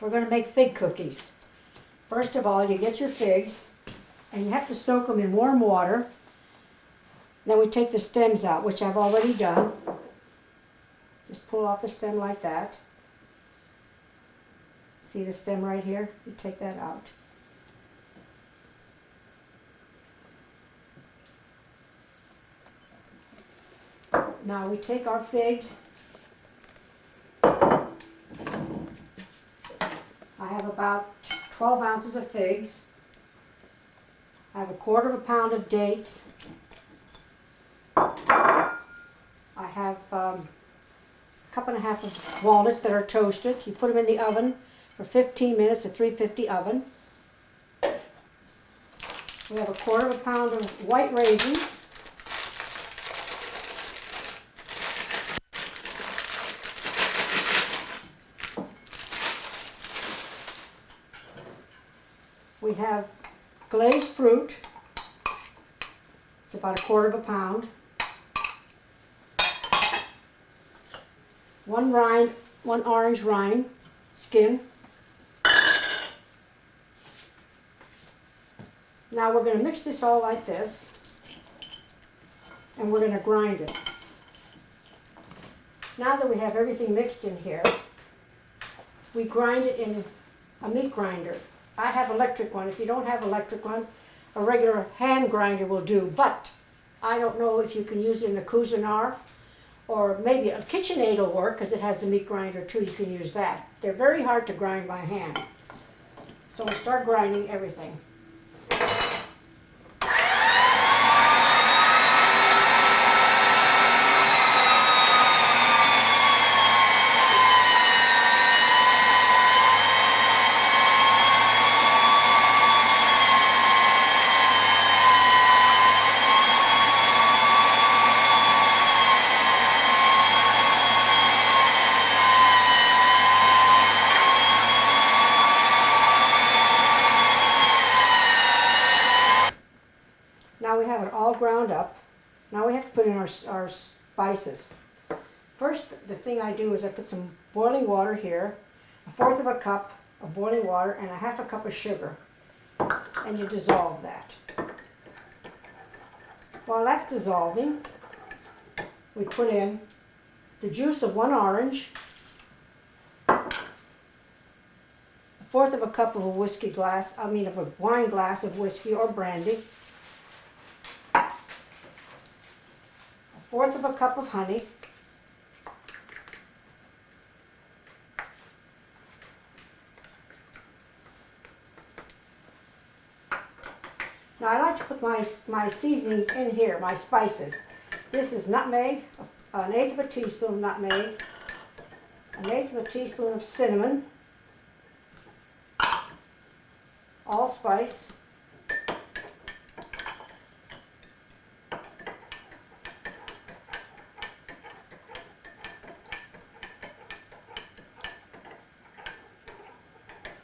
We're going to make fig cookies. First of all, you get your figs, and you have to soak them in warm water. Then we take the stems out, which I've already done. Just pull off the stem like that. See the stem right here? You take that out. Now we take our figs. I have about 12 ounces of figs. I have a quarter of a pound of dates. I have a cup and a half of walnuts that are toasted. You put them in the oven for 15 minutes at 350 oven. We have a quarter of a pound of white raisins. We have glazed fruit. It's about a quarter of a pound. One orange rind, skin. Now we're going to mix this all like this, and we're going to grind it. Now that we have everything mixed in here, we grind it in a meat grinder. I have electric one. If you don't have electric one, a regular hand grinder will do, but I don't know if you can use it in a Cuisine, or maybe a KitchenAid will work because it has the meat grinder too. You can use that. They're very hard to grind by hand. So we'll start grinding everything. Now we have it all ground up. Now we have to put in our spices. First, the thing I do is I put some boiling water here, a fourth of a cup of boiling water and a half a cup of sugar, and you dissolve that. While that's dissolving, we put in the juice of one orange, a fourth of a cup of a of a wine glass of whiskey or brandy, fourth of a cup of honey, now I like to put my seasonings in here, my spices. This is nutmeg, an eighth of a teaspoon of nutmeg, an eighth of a teaspoon of cinnamon, allspice,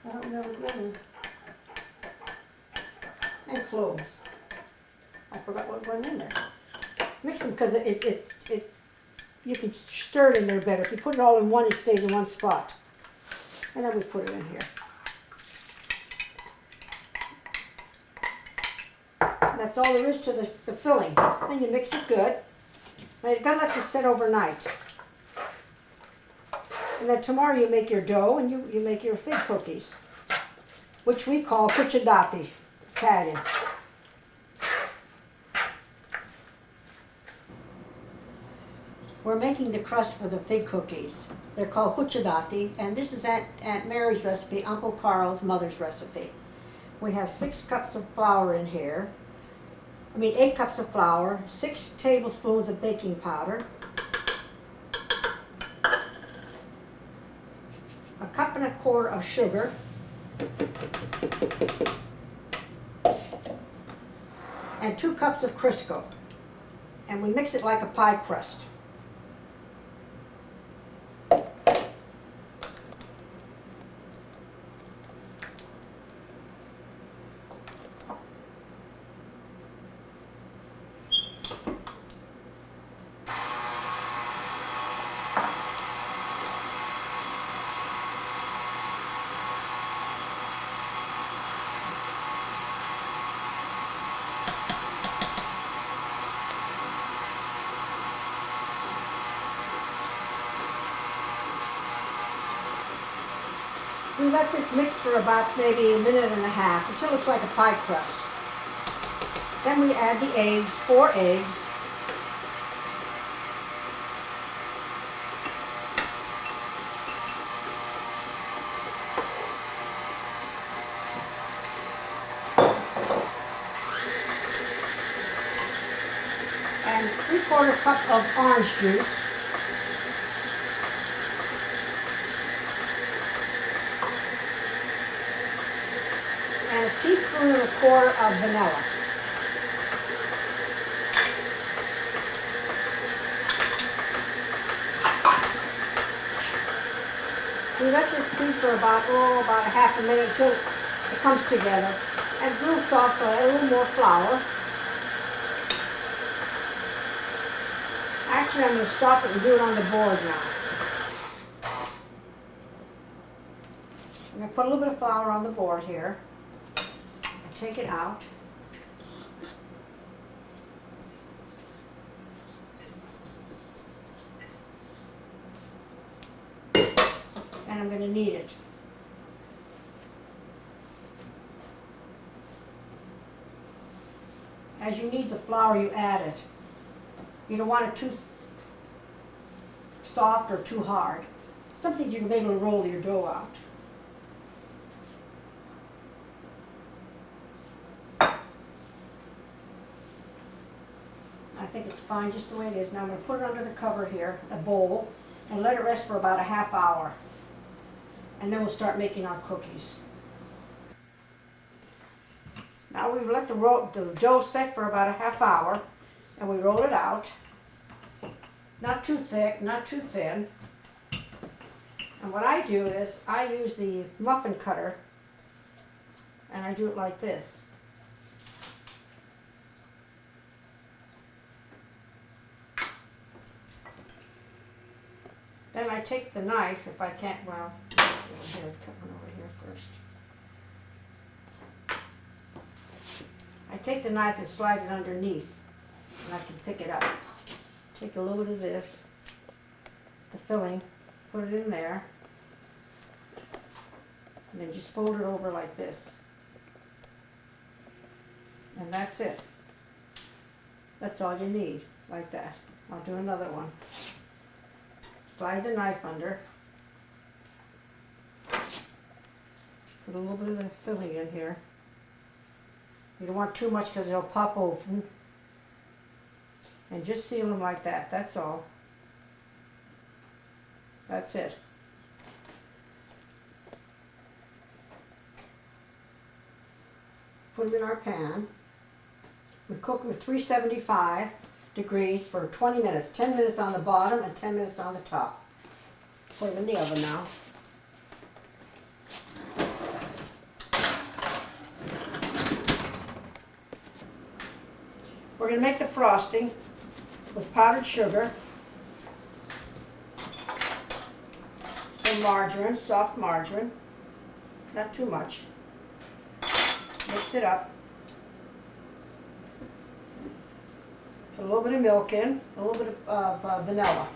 I don't know what it is. And cloves. I forgot what went in there. Mix them because you can stir it in there better. If you put it all in one, it stays in one spot. And then we put it in here. And that's all there is to the filling. Then you mix it good. Now you've got to let this sit overnight. And then tomorrow you make your dough and you make your fig cookies, which we call Couchidacci, Italian. We're making the crust for the fig cookies. They're called Couchidacci, and this is Aunt Mary's recipe, Uncle Carl's mother's recipe. We have 6 cups of flour in here. 8 cups of flour, 6 tablespoons of baking powder, a cup and a quarter of sugar, and 2 cups of Crisco. And we mix it like a pie crust. We let this mix for about maybe a minute and a half until it looks like a pie crust. Then we add the eggs, 4 eggs. And 3/4 cup of orange juice. And a teaspoon and a quarter of vanilla. We let this steep for about a half a minute until it comes together. And it's a little soft, so I add a little more flour. Actually, I'm going to stop it and do it on the board now. I'm going to put a little bit of flour on the board here. And take it out. And I'm going to knead it. As you knead the flour, you add it. You don't want it too soft or too hard. Something you can be able to roll your dough out. I think it's fine just the way it is. Now I'm going to put it under the cover here, a bowl, and let it rest for about a half hour. And then we'll start making our cookies. Now we've let the dough set for about a half hour, and we roll it out. Not too thick, not too thin. And what I do is I use the muffin cutter, and I do it like this. Then I take the knife, if I can't, well, let's go ahead, cut one over here first. I take the knife and slide it underneath, and I can pick it up. Take a little bit of this, the filling, put it in there, and then just fold it over like this. And that's it. That's all you need, like that. I'll do another one. Slide the knife under. Put a little bit of the filling in here. You don't want too much because it'll pop open. And just seal them like that, that's all. That's it. Put them in our pan. We cook them at 375 degrees for 20 minutes. 10 minutes on the bottom and 10 minutes on the top. Put them in the oven now. We're going to make the frosting with powdered sugar, some margarine, soft margarine, not too much. Mix it up. Put a little bit of milk in, a little bit of vanilla.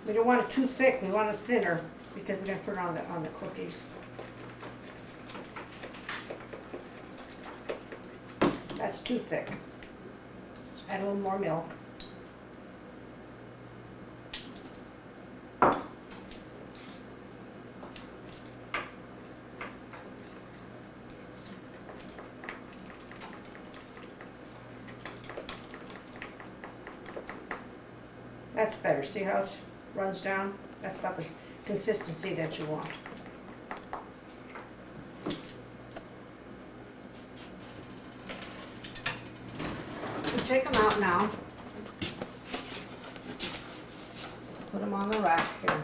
We don't want it too thick, we want it thinner because we're going to put it on the cookies. That's too thick. Let's add a little more milk. That's better. See how it runs down? That's about the consistency that you want. We take them out now. Put them on the rack here.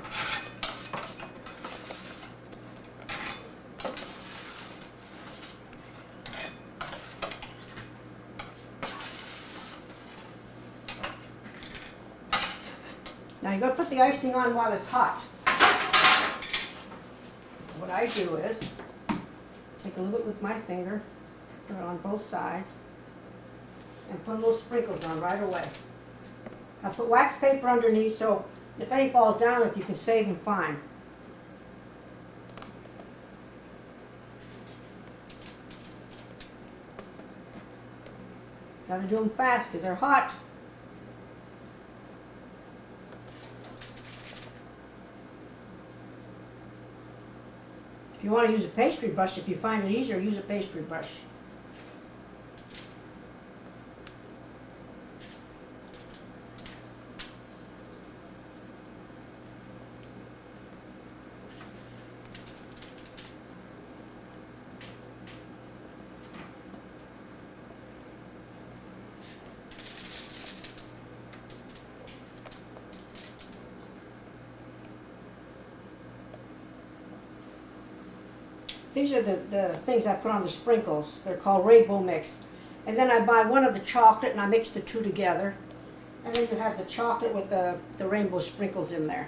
Now you're going to put the icing on while it's hot. what I do is take a little bit with my finger, put it on both sides, and put little sprinkles on right away. I put wax paper underneath so if any falls down, if you can save them, fine. Gotta do them fast because they're hot. If you want to use a pastry brush, if you find it easier, use a pastry brush. These are the things I put on the sprinkles. They're called rainbow mix. And then I buy one of the chocolate and I mix the two together. And then you have the chocolate with the rainbow sprinkles in there.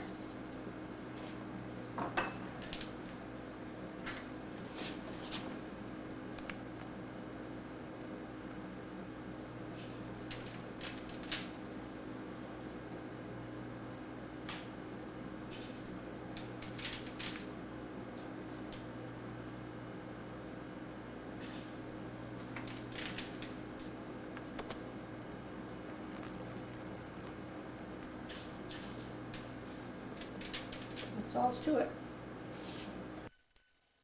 That's all to it.